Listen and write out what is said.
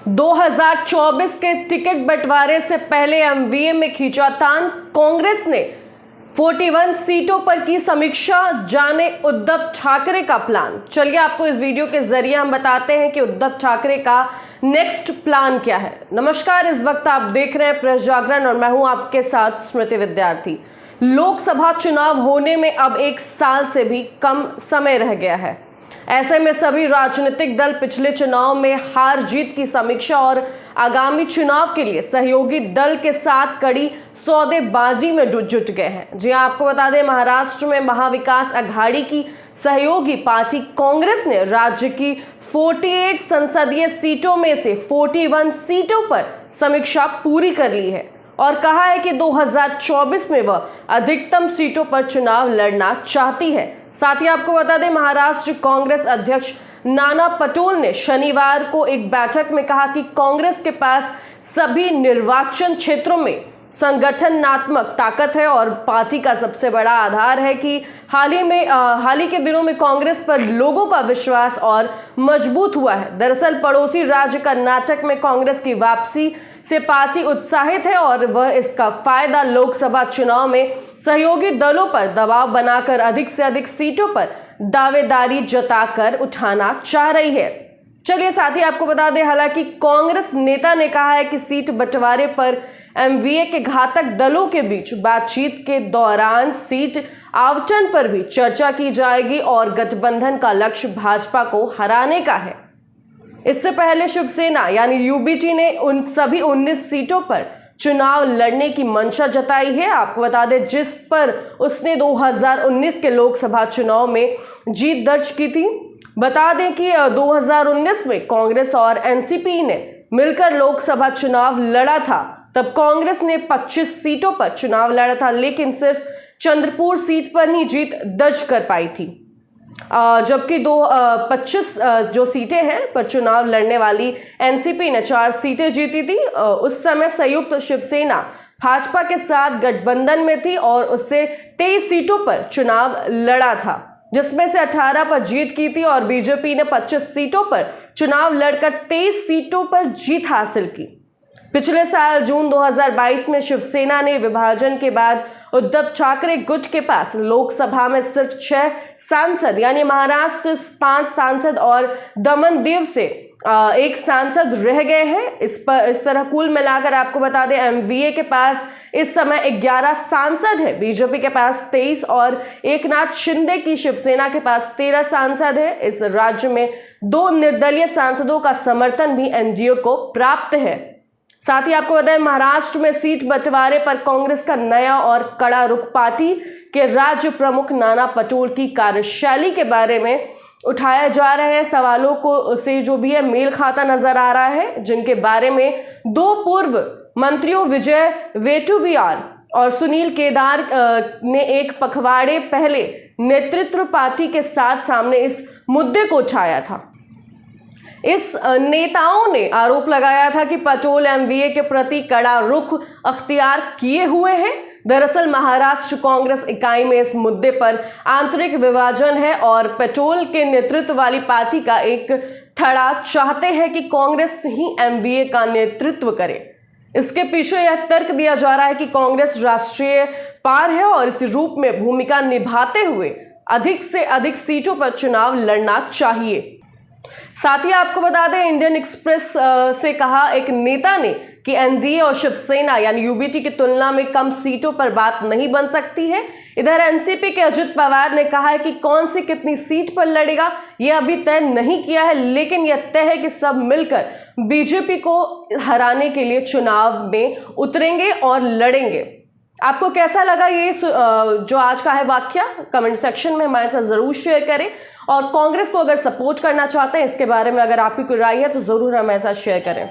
2024 के टिकट बंटवारे से पहले एमवीए में खींचातान, कांग्रेस ने 41 सीटों पर की समीक्षा, जाने उद्धव ठाकरे का प्लान। चलिए आपको इस वीडियो के जरिए हम बताते हैं कि उद्धव ठाकरे का नेक्स्ट प्लान क्या है। नमस्कार, इस वक्त आप देख रहे हैं प्रेस जागरण और मैं हूं आपके साथ स्मृति विद्यार्थी। लोकसभा चुनाव होने में अब 1 साल से भी कम समय रह गया है। ऐसे में सभी राजनीतिक दल पिछले चुनाव में हार जीत की समीक्षा और आगामी चुनाव के लिए सहयोगी दल के साथ कड़ी सौदेबाजी में जुट गए हैं। जी आपको बता दें, महाराष्ट्र में महाविकास अघाड़ी की सहयोगी पार्टी कांग्रेस ने राज्य की 48 संसदीय सीटों में से 41 सीटों पर समीक्षा पूरी कर ली है और कहा है कि 2024 में वह अधिकतम सीटों पर चुनाव लड़ना चाहती है। साथ ही आपको बता दें, महाराष्ट्र कांग्रेस अध्यक्ष नाना पटोले ने शनिवार को एक बैठक में कहा कि कांग्रेस के पास सभी निर्वाचन क्षेत्रों में संगठनात्मक ताकत है और पार्टी का सबसे बड़ा आधार है कि हाल ही के दिनों में कांग्रेस पर लोगों का विश्वास और मजबूत हुआ है। दरअसल पड़ोसी राज्य कर्नाटक में कांग्रेस की वापसी से पार्टी उत्साहित है और वह इसका फायदा लोकसभा चुनाव में सहयोगी दलों पर दबाव बनाकर अधिक से अधिक सीटों पर दावेदारी जताकर उठाना चाह रही है। चलिए साथ ही आपको बता दें, हालांकि कांग्रेस नेता ने कहा है कि सीट बंटवारे पर एमवीए के घटक दलों के बीच बातचीत के दौरान सीट आवंटन पर भी चर्चा की जाएगी और गठबंधन का लक्ष्य भाजपा को हराने का है। इससे पहले शिवसेना यानी यूबीटी ने उन सभी 19 सीटों पर चुनाव लड़ने की मंशा जताई है। आपको बता दें, जिस पर उसने 2019 के लोकसभा चुनाव में जीत दर्ज की थी। बता दें कि 2019 में कांग्रेस और एनसीपी ने मिलकर लोकसभा चुनाव लड़ा था। तब कांग्रेस ने 25 सीटों पर चुनाव लड़ा था, लेकिन सिर्फ चंद्रपुर सीट पर ही जीत दर्ज कर पाई थी, जबकि 25 जो सीटें हैं पर चुनाव लड़ने वाली एनसीपी ने 4 सीटें जीती थी। उस समय संयुक्त शिवसेना भाजपा के साथ गठबंधन में थी और उससे 23 सीटों पर चुनाव लड़ा था, जिसमें से 18 पर जीत की थी और बीजेपी ने 25 सीटों पर चुनाव लड़कर 23 सीटों पर जीत हासिल की। पिछले साल जून 2022 में शिवसेना ने विभाजन के बाद उद्धव ठाकरे गुट के पास लोकसभा में सिर्फ 6 सांसद यानी महाराष्ट्र से 5 सांसद और दमन-दीव से 1 सांसद रह गए हैं। इस तरह कुल मिलाकर आपको बता दें, एमवीए के पास इस समय 11 सांसद है, बीजेपी के पास 23 और एकनाथ शिंदे की शिवसेना के पास 13 सांसद है। इस राज्य में 2 निर्दलीय सांसदों का समर्थन भी एनडीए को प्राप्त है। साथ ही आपको बताएं, महाराष्ट्र में सीट बंटवारे पर कांग्रेस का नया और कड़ा रुख पार्टी के राज्य प्रमुख नाना पटोले की कार्यशैली के बारे में उठाया जा रहे हैं। सवालों को से जो भी है मेल खाता नजर आ रहा है, जिनके बारे में 2 पूर्व मंत्रियों विजय वेटुवियार और सुनील केदार ने एक पखवाड़े पहले नेतृत्व पार्टी के साथ सामने इस मुद्दे को उठाया था। इस नेताओं ने आरोप लगाया था कि पटोले एमवीए के प्रति कड़ा रुख अख्तियार किए हुए हैं। दरअसल महाराष्ट्र कांग्रेस इकाई में इस मुद्दे पर आंतरिक विभाजन है और पटोले के नेतृत्व वाली पार्टी का एक धड़ा चाहते हैं कि कांग्रेस ही एमवीए का नेतृत्व करे। इसके पीछे यह तर्क दिया जा रहा है कि कांग्रेस राष्ट्रीय पार है और इस रूप में भूमिका निभाते हुए अधिक से अधिक सीटों पर चुनाव लड़ना चाहिए। साथ ही आपको बता दें, इंडियन एक्सप्रेस से कहा एक नेता ने कि एनडीए और शिवसेना यानी यूबीटी की तुलना में कम सीटों पर बात नहीं बन सकती है। इधर एनसीपी के अजित पवार ने कहा है कि कौन सी कितनी सीट पर लड़ेगा यह अभी तय नहीं किया है, लेकिन यह तय है कि सब मिलकर बीजेपी को हराने के लिए चुनाव में उतरेंगे और लड़ेंगे। आपको कैसा लगा ये जो आज का है वाकया? कमेंट सेक्शन में हमारे साथ जरूर शेयर करें और कांग्रेस को अगर सपोर्ट करना चाहते हैं इसके बारे में अगर आपकी कोई राय है तो जरूर हमारे साथ शेयर करें।